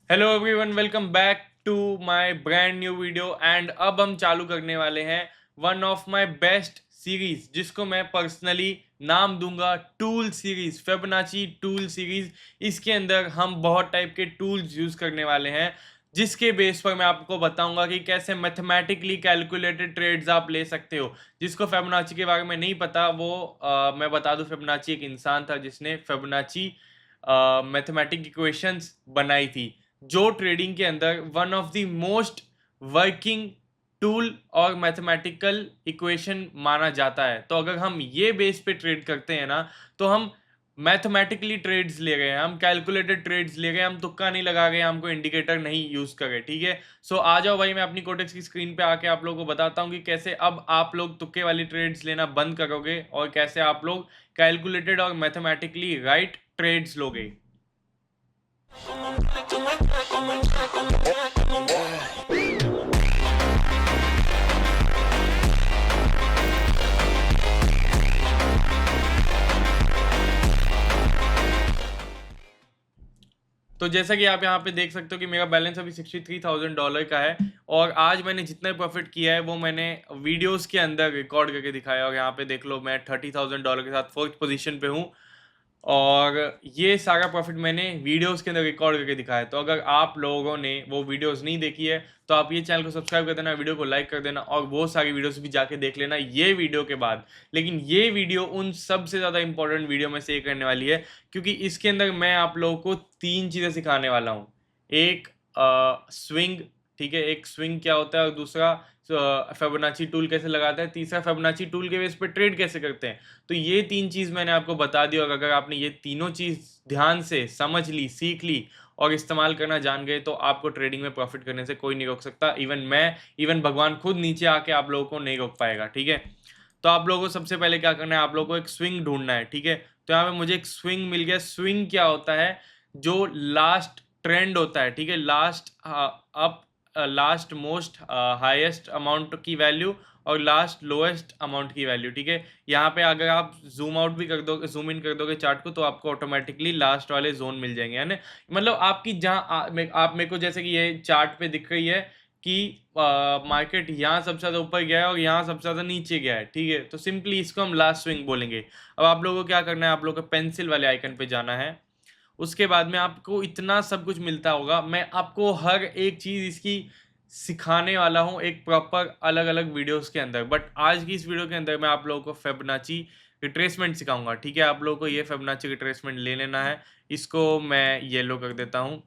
Hello everyone, welcome back to my brand new video. And अब हम चालू करने वाले हैं one of my best series, जिसको मैं पर्सनली नाम दूंगा tool series, Fibonacci tool series. इसके अंदर हम बहुत टाइप के टूल्स यूज करने वाले हैं, जिसके बेस पर मैं आपको बताऊंगा कि कैसे मैथमेटिकली कैलकुलेटेड ट्रेड्स आप ले सकते हो। जिसको फिबोनाची के बारे में नहीं पता वो मैं बता दूं, फिबोनाची एक इंसान था जिसने फिबोनाची मैथमेटिक इक्वेशंस बनाई थी, जो ट्रेडिंग के अंदर one of the most working tool और मैथमेटिकल इक्वेशन माना जाता है। तो अगर हम ये बेस पे ट्रेड करते हैं ना, तो हम मैथमेटिकली ट्रेड्स ले रहे हैं, हम कैलकुलेटेड ट्रेड्स ले रहे हैं, हम तुक्का नहीं लगा रहे हैं, हमको इंडिकेटर नहीं यूज कर रहे। ठीक है, सो आ जाओ भाई, मैं अपनी कोटेक्स की स्क्रीन पे आके आप लोगों को बताता हूँ कि कैसे अब आप लोग तुक्के वाली ट्रेड्स लेना बंद करोगे और कैसे आप लोग कैलकुलेटेड और मैथमेटिकली राइट ट्रेड्स लोगे। तो जैसा कि आप यहाँ पे देख सकते हो कि मेरा बैलेंस अभी $63,000 का है, और आज मैंने जितना प्रॉफिट किया है वो मैंने वीडियोस के अंदर रिकॉर्ड करके दिखाया। और यहाँ पे देख लो, मैं $30,000 के साथ फोर्थ पोजीशन पे हूँ, और ये सारा प्रॉफिट मैंने वीडियोस के अंदर रिकॉर्ड करके दिखाया है। तो अगर आप लोगों ने वो वीडियोस नहीं देखी है तो आप ये चैनल को सब्सक्राइब कर देना, वीडियो को लाइक कर देना, और वो सारी वीडियोस भी जाके देख लेना ये वीडियो के बाद। लेकिन ये वीडियो उन सबसे ज़्यादा इंपॉर्टेंट वीडियो में से एक रहने वाली है, क्योंकि इसके अंदर मैं आप लोगों को तीन चीज़ें सिखाने वाला हूँ। एक स्विंग, ठीक है, एक स्विंग क्या होता है, और दूसरा फिबोनाची टूल कैसे लगाते हैं, तीसरा फिबोनाची टूल के बेस पे ट्रेड कैसे करते हैं। तो ये तीन चीज़ मैंने आपको बता दी, और अगर आपने ये तीनों चीज़ ध्यान से समझ ली, सीख ली और इस्तेमाल करना जान गए, तो आपको ट्रेडिंग में प्रॉफिट करने से कोई नहीं रोक सकता। इवन भगवान खुद नीचे आके आप लोगों को नहीं रोक पाएगा। ठीक है, तो आप लोगों को सबसे पहले क्या करना है, आप लोगों को एक स्विंग ढूंढना है। ठीक है, तो यहाँ पे मुझे एक स्विंग मिल गया। स्विंग क्या होता है, जो लास्ट ट्रेंड होता है, ठीक है, last up, last most highest amount की वैल्यू और लास्ट लोएस्ट अमाउंट की वैल्यू। ठीक है, यहाँ पे अगर आप जूम आउट भी कर दोगे, जूम इन कर दोगे चार्ट को, तो आपको ऑटोमेटिकली लास्ट वाले जोन मिल जाएंगे, है ना। मतलब आपकी जहाँ आप मेरे को जैसे कि ये चार्ट पे दिख रही है कि मार्केट यहाँ सबसे ज़्यादा ऊपर गया है और यहाँ सबसे ज़्यादा नीचे गया है। ठीक है, तो सिंपली इसको हम लास्ट स्विंग बोलेंगे। अब आप लोगों को क्या करना है, आप लोगों को पेंसिल वाले आइकन पे जाना है। उसके बाद में आपको इतना सब कुछ मिलता होगा, मैं आपको हर एक चीज़ इसकी सिखाने वाला हूँ एक प्रॉपर अलग अलग वीडियोस के अंदर। बट आज की इस वीडियो के अंदर मैं आप लोगों को फिबोनाची रिट्रेसमेंट सिखाऊंगा। ठीक है, आप लोगों को ये फिबोनाची रिट्रेसमेंट ले लेना है। इसको मैं येलो कर देता हूँ।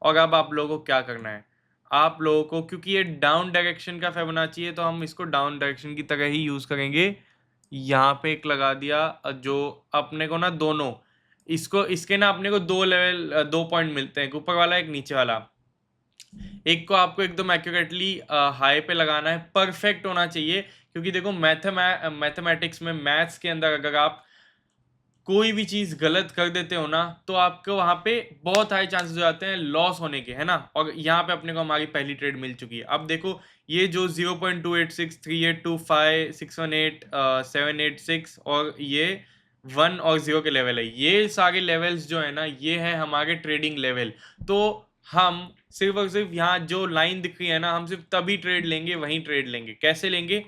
और अब आप लोगों को क्या करना है, आप लोगों को, क्योंकि ये डाउन डायरेक्शन का फिबोनाची है, तो हम इसको डाउन डायरेक्शन की तरह ही यूज़ करेंगे। यहाँ पे एक लगा दिया, जो अपने को ना दोनों, इसको इसके ना अपने को दो लेवल, दो पॉइंट मिलते हैं, एक ऊपर वाला एक नीचे वाला। एक को आपको एकदम एक्यूरेटली हाई पे लगाना है, परफेक्ट होना चाहिए। क्योंकि देखो, मैथमेटिक्स में, मैथ्स के अंदर अगर आप कोई भी चीज गलत कर देते हो ना, तो आपको वहां पे बहुत हाई चांसेस हो जाते हैं लॉस होने के, है ना। और यहाँ पे अपने को हमारी पहली ट्रेड मिल चुकी है। अब देखो, ये जो 0.286, 3825, 618, 786 और ये 1 और 0 के लेवल है, ये सारे लेवल्स जो है ना, ये है हमारे ट्रेडिंग लेवल। तो हम सिर्फ और सिर्फ यहाँ जो लाइन दिख रही है ना, हम सिर्फ तभी ट्रेड लेंगे, वहीं ट्रेड लेंगे। कैसे लेंगे,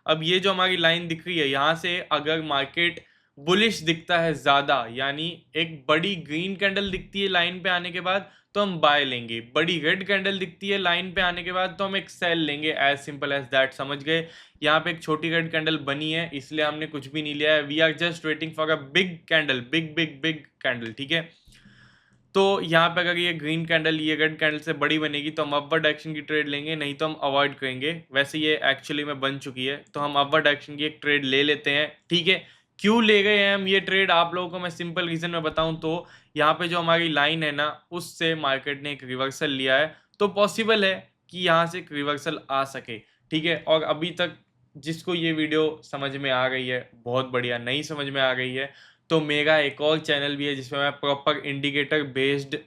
अब ये जो हमारी लाइन दिख रही है, यहाँ से अगर मार्केट बुलिश दिखता है ज्यादा, यानी एक बड़ी ग्रीन कैंडल दिखती है लाइन पे आने के बाद, तो हम बाय लेंगे। बड़ी रेड कैंडल दिखती है लाइन पे आने के बाद, तो हम एक सेल लेंगे। एज सिंपल एज दैट, समझ गए। यहाँ पे एक छोटी रेड कैंडल बनी है, इसलिए हमने कुछ भी नहीं लिया है। We are just waiting for a big candle, big big big candle. ठीक है, तो यहाँ पे अगर ये ग्रीन कैंडल, ये रेड कैंडल से बड़ी बनेगी, तो हम अपवर्ड डायरेक्शन की ट्रेड लेंगे, नहीं तो हम अवॉइड करेंगे। वैसे ये एक्चुअली में बन चुकी है, तो हम अपवर्ड डायरेक्शन की एक ट्रेड ले लेते हैं। ठीक है, क्यों ले गए हैं हम ये ट्रेड, आप लोगों को मैं सिंपल रीजन में बताऊं तो, यहाँ पे जो हमारी लाइन है ना, उससे मार्केट ने एक रिवर्सल लिया है, तो पॉसिबल है कि यहाँ से एक रिवर्सल आ सके। ठीक है, और अभी तक जिसको ये वीडियो समझ में आ गई है, बहुत बढ़िया। नहीं समझ में आ गई है, तो मेरा एक और चैनल भी है जिसमें मैं proper indicator based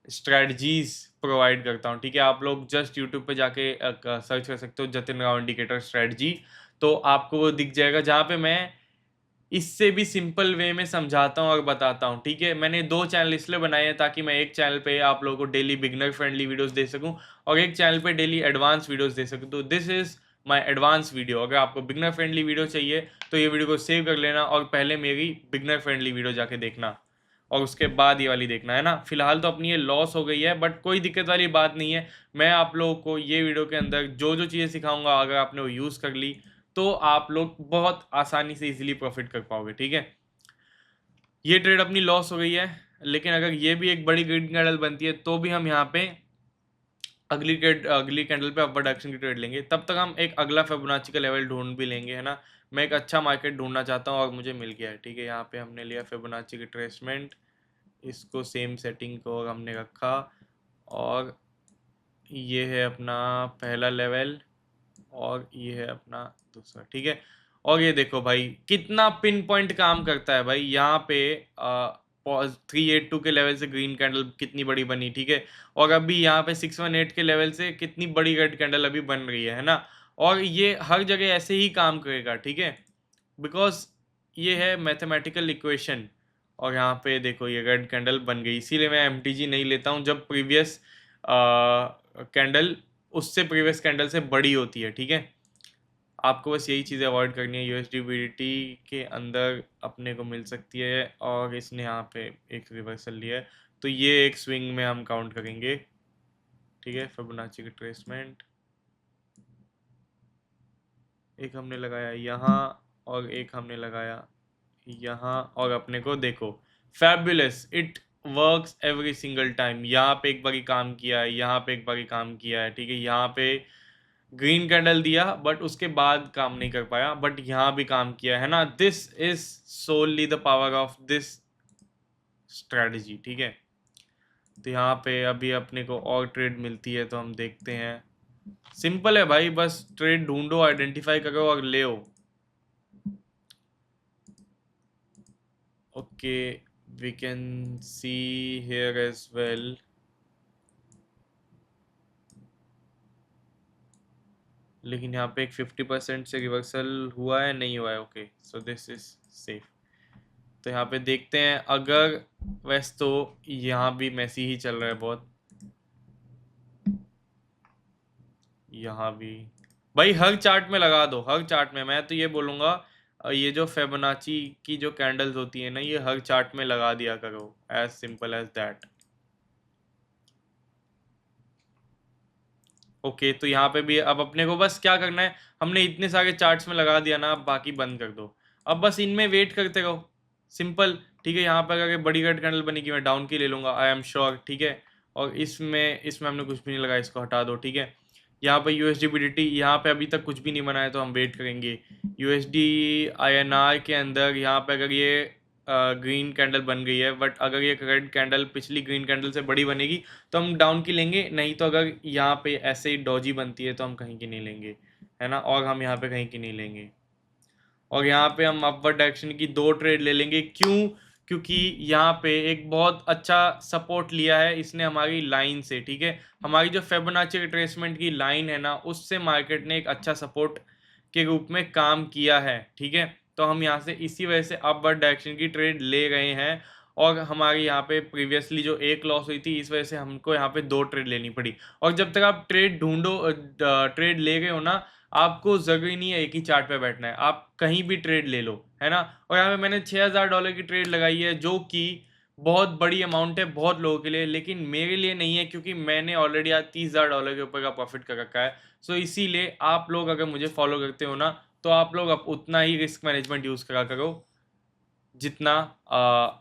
strategies provide करता हूँ। ठीक है, आप लोग जस्ट यूट्यूब पे जाके सर्च कर सकते हो जतिन राव इंडिकेटर स्ट्रेटजी, तो आपको वो दिख जाएगा, जहाँ पे मैं इससे भी सिंपल वे में समझाता हूँ और बताता हूँ, ठीक है। मैंने 2 चैनल इसलिए बनाए हैं ताकि मैं एक चैनल पे आप लोगों को डेली बिगिनर फ्रेंडली वीडियोस दे सकूँ और एक चैनल पे डेली एडवांस वीडियोस दे सकूँ। तो this is my advance video. अगर आपको बिगिनर फ्रेंडली वीडियो चाहिए तो ये वीडियो को सेव कर लेना और पहले मेरी बिगिनर फ्रेंडली वीडियो जाके देखना और उसके बाद ये वाली देखना, है ना। फिलहाल तो अपनी ये लॉस हो गई है, बट कोई दिक्कत वाली बात नहीं है। मैं आप लोगों को ये वीडियो के अंदर जो जो चीज़ें सिखाऊंगा, अगर आपने वो यूज़ कर ली तो आप लोग बहुत आसानी से इजीली प्रॉफिट कर पाओगे, ठीक है। ये ट्रेड अपनी लॉस हो गई है, लेकिन अगर ये भी एक बड़ी ग्रीन कैंडल बनती है तो भी हम यहाँ पे अगली कैंडल पे अपवर्ड डायरेक्शन की ट्रेड लेंगे। तब तक हम एक अगला फिबोनाची का लेवल ढूंढ भी लेंगे, है ना। मैं एक अच्छा मार्केट ढूंढना चाहता हूँ और मुझे मिल गया है, ठीक है। यहाँ पे हमने लिया फिबोनाची की ट्रेसमेंट, इसको सेम सेटिंग को हमने रखा और ये है अपना पहला लेवल और ये है अपना दूसरा, ठीक है। और ये देखो भाई कितना पिन पॉइंट काम करता है भाई। यहाँ पे 382 के लेवल से ग्रीन कैंडल कितनी बड़ी बनी, ठीक है। और अभी यहाँ पे 618 के लेवल से कितनी बड़ी रेड कैंडल अभी बन रही है ना। और ये हर जगह ऐसे ही काम करेगा, ठीक है, बिकॉज ये है मैथमेटिकल इक्वेशन। और यहाँ पे देखो ये रेड कैंडल बन गई, इसीलिए मैं एमटीजी नहीं लेता हूँ जब प्रीवियस कैंडल उससे प्रीवियस कैंडल से बड़ी होती है, ठीक है। आपको बस यही चीज़ें अवॉइड करनी है। यूएसडी बीडीटी के अंदर अपने को मिल सकती है और इसने यहाँ पे एक रिवर्सल लिया है, तो ये एक स्विंग में हम काउंट करेंगे, ठीक है। फिबोनाची की ट्रेसमेंट एक हमने लगाया यहाँ और एक हमने लगाया यहाँ और अपने को देखो fabulous, it works every single time. यहाँ पे एक बारी काम किया है, यहाँ पे एक बारी काम किया है, ठीक है। यहाँ पे ग्रीन कैंडल दिया बट उसके बाद काम नहीं कर पाया, बट यहाँ भी काम किया है ना। This is solely the power of this strategy, ठीक है। तो यहाँ पे अभी अपने को और ट्रेड मिलती है तो हम देखते हैं। सिंपल है भाई, बस ट्रेड ढूंढो, आइडेंटिफाई करो और ले आओ। Okay, we can see here as well. लेकिन यहाँ पे एक 50% से रिवर्सल हुआ है, नहीं हुआ है। Okay, so this is safe. तो यहाँ पे देखते हैं, अगर वैसे तो यहाँ भी मैसी ही चल रहा है बहुत। यहाँ भी भाई हर चार्ट में लगा दो, हर चार्ट में। मैं तो ये बोलूँगा ये जो फेबोनाची की जो कैंडल्स होती है ना, ये हर चार्ट में लगा दिया करो, as simple as that. Okay, तो यहाँ पे भी अब अपने को बस क्या करना है, हमने इतने सारे चार्ट्स में लगा दिया ना, अब बाकी बंद कर दो। अब बस इनमें वेट करते रहो, सिंपल, ठीक है। यहाँ पर अगर बड़ी रेड कैंडल बनेगी मैं डाउन की ले लूँगा, आई एम श्योर, ठीक है। और इसमें इसमें हमने कुछ भी नहीं लगाया, इसको हटा दो, ठीक है। यहाँ पे यूएसडी बीडीटी, यहाँ पे अभी तक कुछ भी नहीं बना है तो हम वेट करेंगे। यूएसडी आईएनआर के अंदर यहाँ पे अगर ये ग्रीन कैंडल बन गई है, बट अगर ये रेड कैंडल पिछली ग्रीन कैंडल से बड़ी बनेगी तो हम डाउन की लेंगे, नहीं तो अगर यहाँ पे ऐसे ही डॉजी बनती है तो हम कहीं की नहीं लेंगे, है ना। और हम यहाँ पे कहीं की नहीं लेंगे। और यहाँ पे हम अपवर्ड डायरेक्शन की 2 ट्रेड ले लेंगे, क्यों? क्योंकि यहाँ पे एक बहुत अच्छा सपोर्ट लिया है इसने हमारी लाइन से, ठीक है। हमारी जो फिबोनाची रिट्रेसमेंट की लाइन है ना, उससे मार्केट ने एक अच्छा सपोर्ट के रूप में काम किया है, ठीक है। तो हम यहाँ से इसी वजह से अपवर्ड डायरेक्शन की ट्रेड ले रहे हैं। और हमारी यहाँ पे प्रीवियसली जो एक लॉस हुई थी, इस वजह से हमको यहाँ पे 2 ट्रेड लेनी पड़ी। और जब तक आप ट्रेड ढूंढो, ट्रेड ले गए हो ना, आपको ज़रूरी नहीं है एक ही चार्ट पे बैठना है, आप कहीं भी ट्रेड ले लो, है ना। और यहाँ पे मैंने $6000 की ट्रेड लगाई है, जो कि बहुत बड़ी अमाउंट है बहुत लोगों के लिए, लेकिन मेरे लिए नहीं है, क्योंकि मैंने ऑलरेडी आज $30,000 के ऊपर का प्रॉफिट कर रखा है। सो इसीलिए आप लोग अगर मुझे फॉलो करते हो ना, तो आप लोग अब उतना ही रिस्क मैनेजमेंट यूज़ करा करो जितना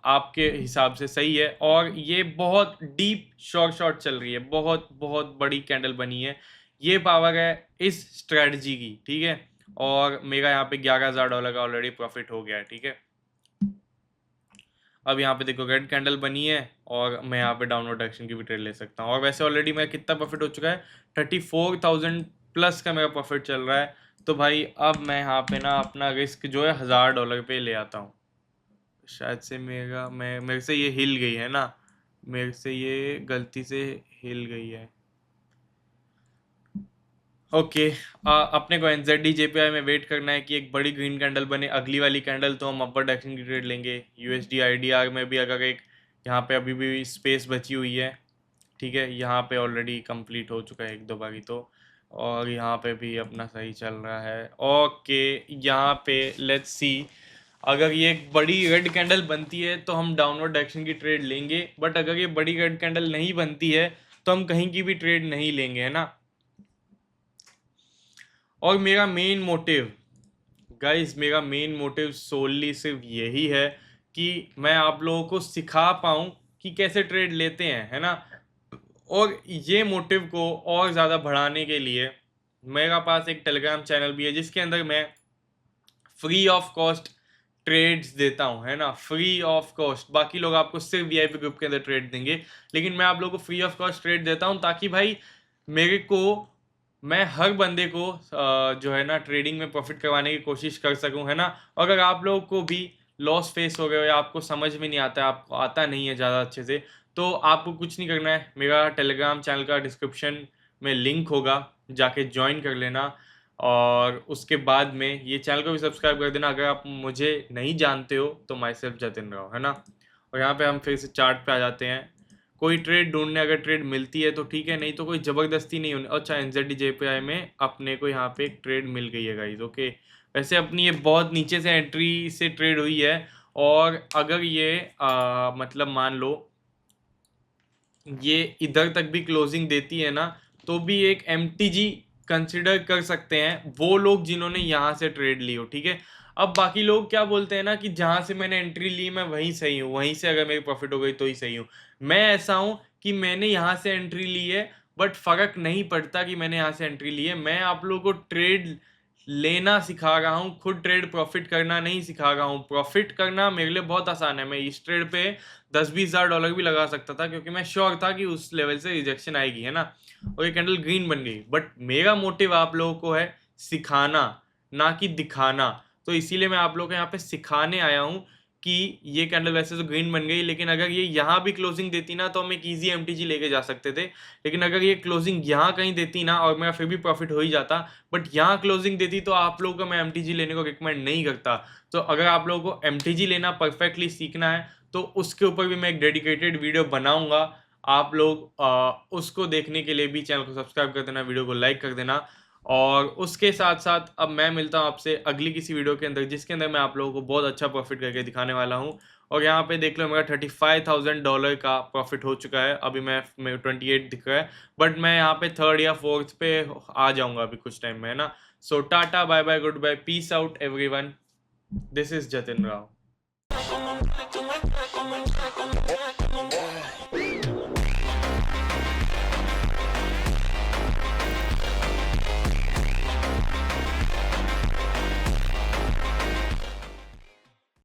आपके हिसाब से सही है। और ये बहुत डीप शॉर्ट चल रही है, बहुत बहुत बड़ी कैंडल बनी है। ये पावर है इस स्ट्रेटजी की, ठीक है। और मेरा यहाँ पे $11,000 का ऑलरेडी प्रॉफिट हो गया है, ठीक है। अब यहाँ पे देखो रेड कैंडल बनी है और मैं यहाँ पे डाउनवर्ड डायरेक्शन की भी ट्रेड ले सकता हूँ। और वैसे ऑलरेडी मेरा कितना प्रॉफिट हो चुका है, 34,000 प्लस का मेरा प्रॉफिट चल रहा है। तो भाई अब मैं यहाँ पे ना अपना रिस्क जो है $1000 पे ले आता हूँ। शायद से मेरे से ये हिल गई है ना, मेरे से ये गलती से हिल गई है। ओके। अपने को एनजेडी जेपीआई में वेट करना है कि एक बड़ी ग्रीन कैंडल बने, अगली वाली कैंडल तो हम अपर डायरेक्शन की ट्रेड लेंगे। यूएसडी आईडीआर में भी अगर एक यहाँ पे अभी भी स्पेस बची हुई है, ठीक है, यहाँ पे ऑलरेडी कंप्लीट हो चुका है एक दो बारी तो, और यहाँ पे भी अपना सही चल रहा है। ओके, यहाँ पे लेट्स सी, अगर ये एक बड़ी रेड कैंडल बनती है तो हम डाउनवर्ड डायरेक्शन की ट्रेड लेंगे, बट अगर ये बड़ी रेड कैंडल नहीं बनती है तो हम कहीं की भी ट्रेड नहीं लेंगे, है ना। और मेरा मेन मोटिव, गाइस, मेरा मेन मोटिव सोलली सिर्फ यही है कि मैं आप लोगों को सिखा पाऊँ कि कैसे ट्रेड लेते हैं, है ना। और ये मोटिव को और ज़्यादा बढ़ाने के लिए मेरा पास एक टेलीग्राम चैनल भी है जिसके अंदर मैं फ्री ऑफ कॉस्ट ट्रेड्स देता हूँ, है ना, फ्री ऑफ कॉस्ट। बाकी लोग आपको सिर्फ वीआईपी ग्रुप के अंदर ट्रेड देंगे, लेकिन मैं आप लोगों को फ्री ऑफ कॉस्ट ट्रेड देता हूँ ताकि भाई मेरे को, मैं हर बंदे को जो है ना ट्रेडिंग में प्रॉफिट करवाने की कोशिश कर सकूं, है ना। और अगर आप लोगों को भी लॉस फेस हो गए हो या आपको समझ में नहीं आता है, आपको आता नहीं है ज़्यादा अच्छे से, तो आपको कुछ नहीं करना है, मेरा टेलीग्राम चैनल का डिस्क्रिप्शन में लिंक होगा, जाके ज्वाइन कर लेना। और उसके बाद में ये चैनल को भी सब्सक्राइब कर देना। अगर आप मुझे नहीं जानते हो तो माई सेल्फ जतिन राव, है ना। और यहाँ पे हम फिर से चार्ट पे आ जाते हैं। कोई ट्रेड ढूंढने, अगर ट्रेड मिलती है तो ठीक है, नहीं तो कोई ज़बरदस्ती नहीं होनी। अच्छा, एनजेडी जेपीआई में अपने को यहाँ पे एक ट्रेड मिल गई है गाइस, ओके। वैसे अपनी ये बहुत नीचे से एंट्री से ट्रेड हुई है, और अगर ये मतलब मान लो ये इधर तक भी क्लोजिंग देती है ना, तो भी एक एमटीजी कंसिडर कर सकते हैं वो लोग जिन्होंने यहाँ से ट्रेड ली हो, ठीक है। अब बाकी लोग क्या बोलते हैं ना कि जहाँ से मैंने एंट्री ली मैं वहीं सही हूँ, वहीं से अगर मेरी प्रॉफिट हो गई तो ही सही हूँ। मैं ऐसा हूँ कि मैंने यहाँ से एंट्री ली है, बट फर्क नहीं पड़ता कि मैंने यहाँ से एंट्री ली है। मैं आप लोगों को ट्रेड लेना सिखा रहा हूँ, खुद ट्रेड प्रॉफिट करना नहीं सिखा रहा हूँ। प्रॉफिट करना मेरे लिए बहुत आसान है, मैं इस ट्रेड पे 10-20 हज़ार डॉलर भी लगा सकता था क्योंकि मैं श्योर था कि उस लेवल से रिजेक्शन आएगी, है ना। और ये कैंडल ग्रीन बन गई, बट मेरा मोटिव आप लोगों को है सिखाना, ना कि दिखाना। तो इसीलिए मैं आप लोगों को यहाँ पे सिखाने आया हूँ कि ये कैंडल वैसे तो ग्रीन बन गई, लेकिन अगर ये यहाँ भी क्लोजिंग देती ना तो हम एक ईजी एमटीजी लेके जा सकते थे। लेकिन अगर ये क्लोजिंग यहाँ कहीं देती ना और मेरा फिर भी प्रॉफिट हो ही जाता, बट यहाँ क्लोजिंग देती तो आप लोगों को मैं एमटीजी लेने को रिकमेंड नहीं करता। तो अगर आप लोगों को एमटीजी लेना परफेक्टली सीखना है तो उसके ऊपर भी मैं एक डेडिकेटेड वीडियो बनाऊंगा। आप लोग उसको देखने के लिए भी चैनल को सब्सक्राइब कर देना, वीडियो को लाइक कर देना। और उसके साथ साथ अब मैं मिलता हूँ आपसे अगली किसी वीडियो के अंदर जिसके अंदर मैं आप लोगों को बहुत अच्छा प्रॉफिट करके दिखाने वाला हूँ। और यहाँ पे देख लो मेरा $35,000 का प्रॉफिट हो चुका है। अभी मैं 28 दिख रहा है, बट मैं यहाँ पे थर्ड या फोर्थ पे आ जाऊंगा अभी कुछ टाइम में, है ना। So tata, bye bye, good bye, peace out everyone, this is Jatin Rao.